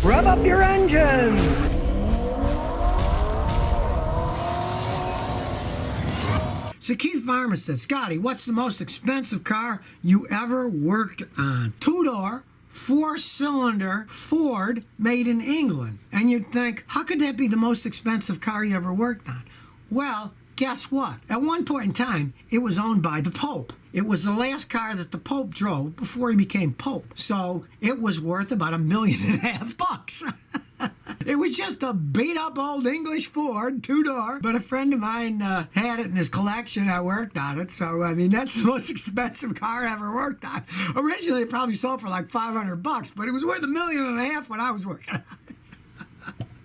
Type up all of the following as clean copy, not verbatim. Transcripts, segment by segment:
Rev up your engines! So Keith Farmer said, Scotty, what's the most expensive car you ever worked on? Two-door, four-cylinder Ford made in England. And you'd think, how could that be the most expensive car you ever worked on? Well, guess what? At one point in time, it was owned by the Pope. It was the last car that the Pope drove before he became Pope. So it was worth about $1.5 million. It was just a beat-up old English Ford, two-door, but a friend of mine had it in his collection. I worked on it, so, I mean, that's the most expensive car I ever worked on. Originally, it probably sold for like $500, but it was worth $1.5 million when I was working on it.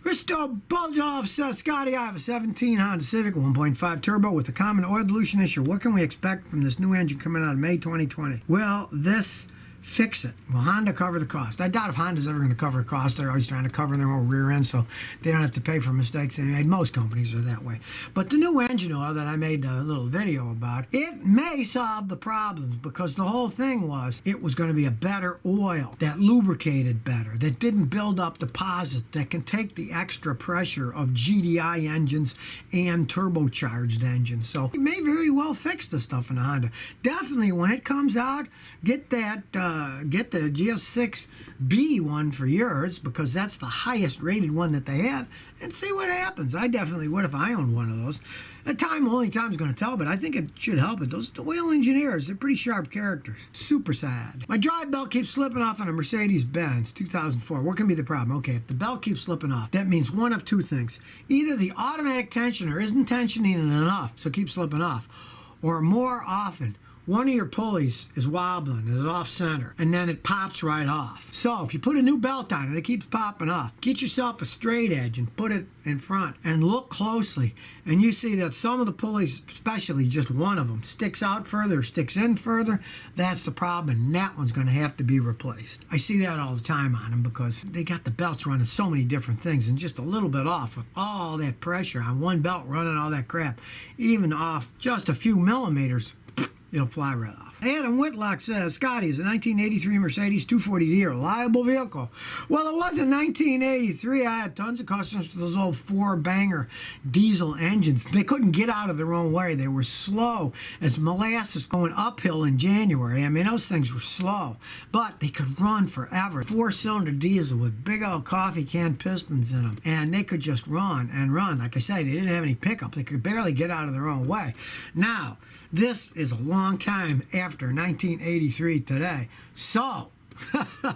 Mr. Bulgeoff says, Scotty, I have a 17 Honda Civic 1.5 turbo with a common oil dilution issue. What can we expect from this new engine coming out of May 2020? Well, this fix it. Will Honda cover the cost? I doubt if Honda's ever going to cover the cost. They're always trying to cover their own rear end so they don't have to pay for mistakes they made. Most companies are that way. But the new engine oil that I made a little video about, it may solve the problems because the whole thing was it was going to be a better oil that lubricated better, that didn't build up deposits, that can take the extra pressure of GDI engines and turbocharged engines. So it may very well fix the stuff in a Honda. Definitely when it comes out, get that get the GS6B one for yours because that's the highest rated one that they have and see what happens. I definitely would if I owned one of those. Only time's going to tell, but I think it should help it. Those oil engineers, they're pretty sharp characters. Super sad. My drive belt keeps slipping off on a Mercedes-Benz 2004. What can be the problem? Okay, if the belt keeps slipping off, that means one of two things. Either the automatic tensioner isn't tensioning enough, so it keeps slipping off, or more often, one of your pulleys is wobbling, is off center, and then it pops right off. So if you put a new belt on and it keeps popping off, get yourself a straight edge and put it in front and look closely. And you see that some of the pulleys, especially just one of them, sticks out further, sticks in further. That's the problem, and that one's going to have to be replaced. I see that all the time on them because they got the belts running so many different things and just a little bit off with all that pressure on one belt running all that crap, even off just a few millimeters, it'll fly right off. Adam Whitlock says, Scotty, is a 1983 Mercedes 240D a reliable vehicle? Well, it was in 1983. I had tons of customers with those old four-banger diesel engines. They couldn't get out of their own way. They were slow as molasses going uphill in January. I mean, those things were slow, but they could run forever. Four-cylinder diesel with big old coffee can pistons in them, and they could just run and run. Like I say, they didn't have any pickup. They could barely get out of their own way. Now, this is a long time after 1983 today. So, I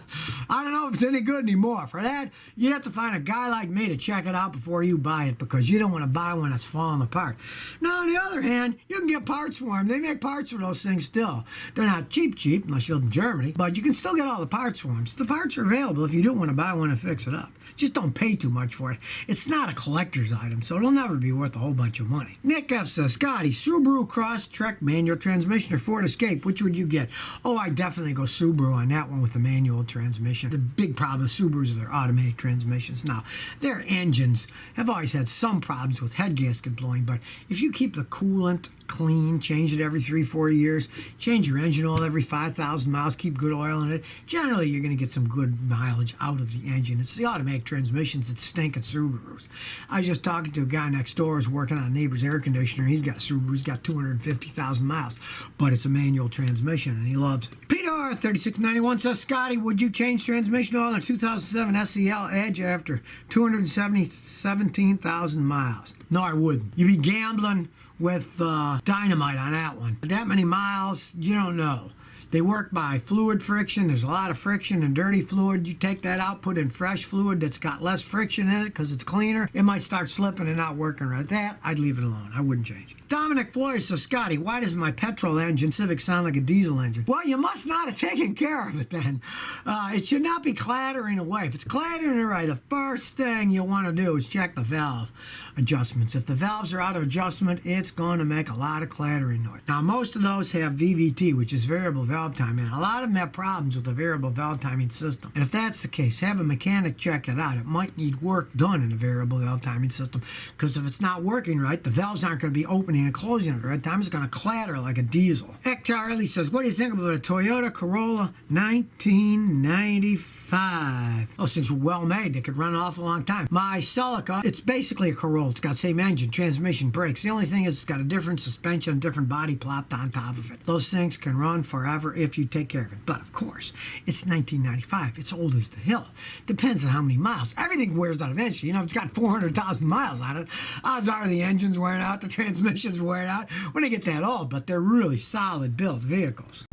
don't know if it's any good anymore. For that, you have to find a guy like me to check it out before you buy it because you don't want to buy one that's falling apart. Now, on the other hand, you can get parts for them. They make parts for those things still. They're not cheap unless you live in Germany, but you can still get all the parts for them. So the parts are available if you do want to buy one and fix it up. Just don't pay too much for it. It's not a collector's item, so it'll never be worth a whole bunch of money. Nick F. says, Scotty, Subaru Crosstrek manual transmission or Ford Escape, which would you get? Oh, I'd definitely go Subaru on that one with the manual transmission. The big problem with Subarus is their automatic transmissions. Now, their engines have always had some problems with head gasket blowing, but if you keep the coolant clean, change it every 3-4 years, change your engine oil every 5,000 miles, keep good oil in it, generally you're going to get some good mileage out of the engine. It's the automatic transmissions that stink at Subarus. I was just talking to a guy next door who's working on a neighbor's air conditioner. He's got a Subaru. He's got 250,000 miles, but it's a manual transmission, and he loves it. Peter 3691 says, Scotty, would you change transmission oil in a 2007 SEL Edge after 217,000 miles? No, I wouldn't. You'd be gambling with dynamite on that one. That many miles, you don't know. They work by fluid friction. There's a lot of friction and dirty fluid. You take that out, put in fresh fluid that's got less friction in it because it's cleaner. It might start slipping and not working right. That, I'd leave it alone. I wouldn't change it. Dominic Floyd says, Scotty, why does my petrol engine Civic sound like a diesel engine? Well, you must not have taken care of it then. It should not be clattering away. If it's clattering away, the first thing you want to do is check the valve adjustments. If the valves are out of adjustment, it's going to make a lot of clattering noise. Now, most of those have VVT, which is variable valve timing. A lot of them have problems with the variable valve timing system. And if that's the case, have a mechanic check it out. It might need work done in the variable valve timing system because if it's not working right, the valves aren't going to be opening opening and closing at the right time, it's going to clatter like a diesel. Eck Charlie says, what do you think about a Toyota Corolla 1995? Oh, since you're well made, they could run an awful long time. My Celica, it's basically a Corolla. It's got same engine, transmission, brakes. The only thing is it's got a different suspension, different body plopped on top of it. Those things can run forever if you take care of it. But of course, it's 1995. It's old as the hill. Depends on how many miles. Everything wears out eventually. You know, if it's got 400,000 miles on it, odds are the engine's wearing out, the transmission's wearing out when they get that old, but they're really solid built vehicles.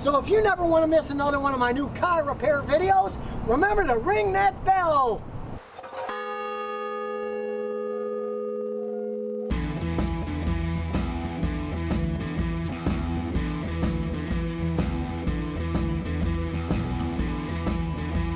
So if you never want to miss another one of my new car repair videos, remember to ring that bell.